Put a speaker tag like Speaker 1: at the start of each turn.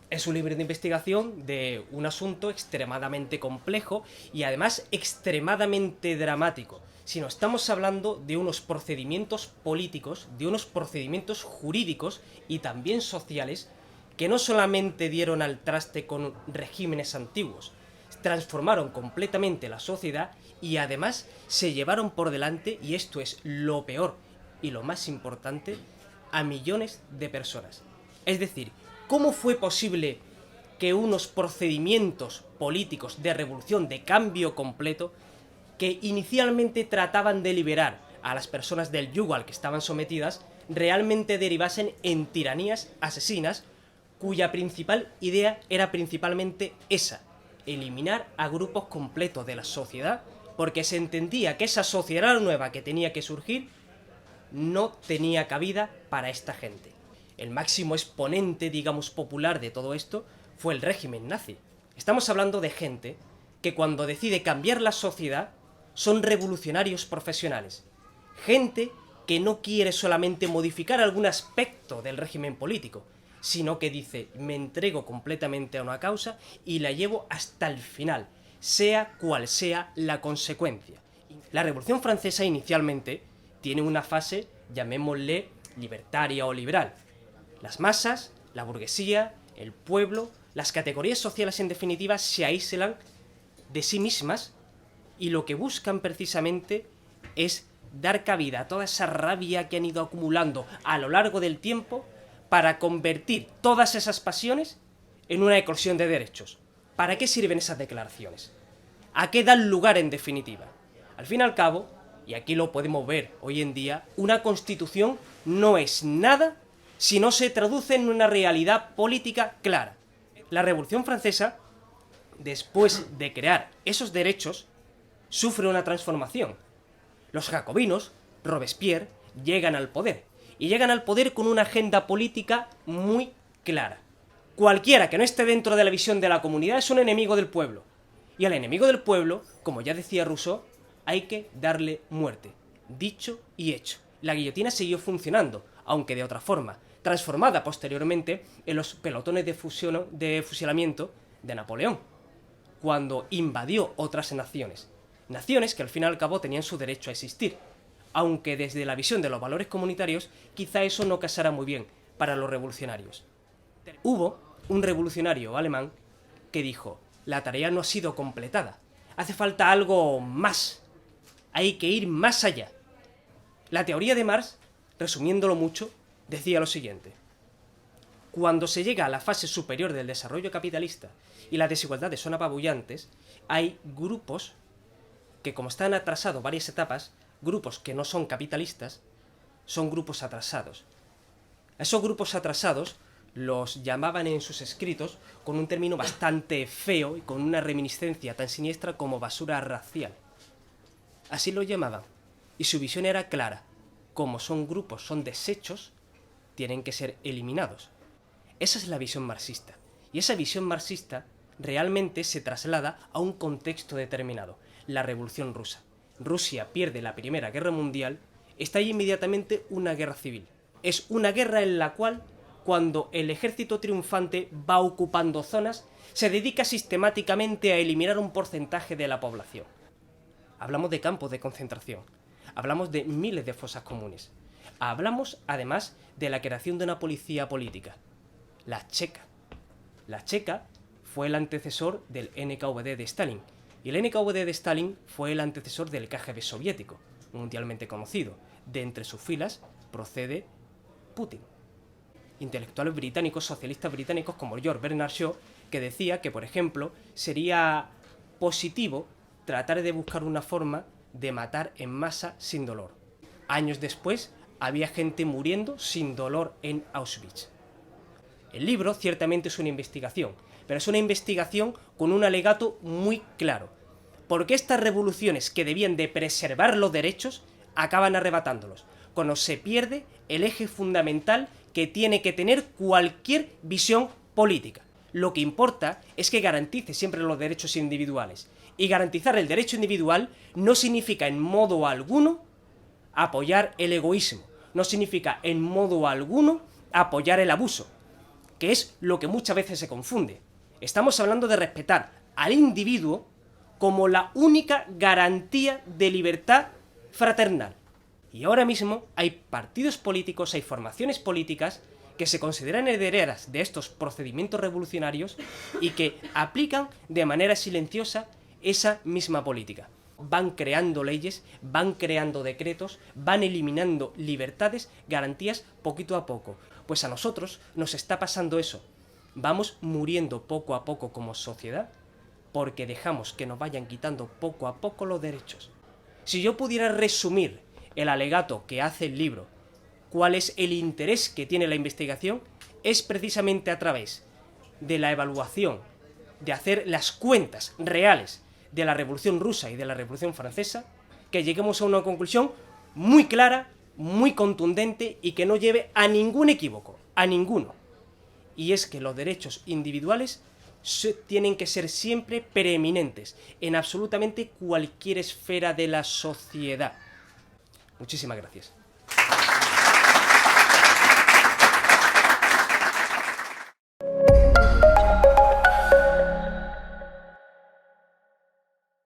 Speaker 1: Es un libro de investigación de un asunto extremadamente complejo y además extremadamente dramático, sino estamos hablando de unos procedimientos políticos, de unos procedimientos jurídicos y también sociales que no solamente dieron al traste con regímenes antiguos, transformaron completamente la sociedad y además se llevaron por delante, y esto es lo peor y lo más importante, a millones de personas. Es decir, ¿cómo fue posible que unos procedimientos políticos de revolución, de cambio completo, que inicialmente trataban de liberar a las personas del yugo al que estaban sometidas, realmente derivasen en tiranías asesinas, cuya principal idea era principalmente esa: eliminar a grupos completos de la sociedad, porque se entendía que esa sociedad nueva que tenía que surgir no tenía cabida para esta gente. El máximo exponente, digamos, popular de todo esto fue el régimen nazi. Estamos hablando de gente que cuando decide cambiar la sociedad son revolucionarios profesionales. Gente que no quiere solamente modificar algún aspecto del régimen político, sino que dice: me entrego completamente a una causa y la llevo hasta el final, sea cual sea la consecuencia. La Revolución Francesa inicialmente tiene una fase, llamémosle, libertaria o liberal. Las masas, la burguesía, el pueblo, las categorías sociales en definitiva se aíslan de sí mismas y lo que buscan precisamente es dar cabida a toda esa rabia que han ido acumulando a lo largo del tiempo para convertir todas esas pasiones en una eclosión de derechos. ¿Para qué sirven esas declaraciones? ¿A qué dan lugar en definitiva? Al fin y al cabo, y aquí lo podemos ver hoy en día, una constitución no es nada si no se traduce en una realidad política clara. La Revolución Francesa, después de crear esos derechos, sufre una transformación. Los jacobinos, Robespierre, llegan al poder. Y llegan al poder con una agenda política muy clara. Cualquiera que no esté dentro de la visión de la comunidad es un enemigo del pueblo. Y al enemigo del pueblo, como ya decía Rousseau, hay que darle muerte. Dicho y hecho. La guillotina siguió funcionando, aunque de otra forma, transformada posteriormente en los pelotones de fusilamiento de Napoleón, cuando invadió otras naciones. Naciones que al fin y al cabo tenían su derecho a existir, aunque desde la visión de los valores comunitarios quizá eso no casara muy bien para los revolucionarios. Hubo un revolucionario alemán que dijo: la tarea no ha sido completada, hace falta algo más, hay que ir más allá. La teoría de Marx, resumiéndolo mucho, decía lo siguiente: cuando se llega a la fase superior del desarrollo capitalista y las desigualdades son apabullantes, hay grupos que, como están atrasados varias etapas, grupos que no son capitalistas, son grupos atrasados. A esos grupos atrasados los llamaban en sus escritos con un término bastante feo y con una reminiscencia tan siniestra como basura racial. Así lo llamaban. Y su visión era clara: como son grupos, son desechos, tienen que ser eliminados. Esa es la visión marxista. Y esa visión marxista realmente se traslada a un contexto determinado: la Revolución Rusa. Rusia pierde la Primera Guerra Mundial, estalla inmediatamente una guerra civil. Es una guerra en la cual, cuando el ejército triunfante va ocupando zonas, se dedica sistemáticamente a eliminar un porcentaje de la población. Hablamos de campos de concentración, hablamos de miles de fosas comunes, hablamos además de la creación de una policía política, la checa. La checa fue el antecesor del NKVD de Stalin, y el NKVD de Stalin fue el antecesor del KGB soviético, mundialmente conocido. De entre sus filas procede Putin. Intelectuales británicos, socialistas británicos como George Bernard Shaw, que decía que, por ejemplo, sería positivo tratar de buscar una forma de matar en masa sin dolor. Años después, había gente muriendo sin dolor en Auschwitz. El libro ciertamente es una investigación, pero es una investigación con un alegato muy claro. Porque estas revoluciones que debían de preservar los derechos acaban arrebatándolos, cuando se pierde el eje fundamental que tiene que tener cualquier visión política. Lo que importa es que garantice siempre los derechos individuales. Y garantizar el derecho individual no significa en modo alguno apoyar el egoísmo, no significa en modo alguno apoyar el abuso. que es lo que muchas veces se confunde. Estamos hablando de respetar al individuo como la única garantía de libertad fraternal. Y ahora mismo hay partidos políticos, hay formaciones políticas que se consideran herederas de estos procedimientos revolucionarios y que aplican de manera silenciosa esa misma política. Van creando leyes, van creando decretos, van eliminando libertades, garantías poquito a poco. Pues a nosotros nos está pasando eso. Vamos muriendo poco a poco como sociedad porque dejamos que nos vayan quitando poco a poco los derechos. Si yo pudiera resumir el alegato que hace el libro, cuál es el interés que tiene la investigación, es precisamente a través de la evaluación, de hacer las cuentas reales de la Revolución Rusa y de la Revolución Francesa, que lleguemos a una conclusión muy clara, muy contundente y que no lleve a ningún equívoco, a ninguno. Y es que los derechos individuales tienen que ser siempre preeminentes en absolutamente cualquier esfera de la sociedad. Muchísimas gracias.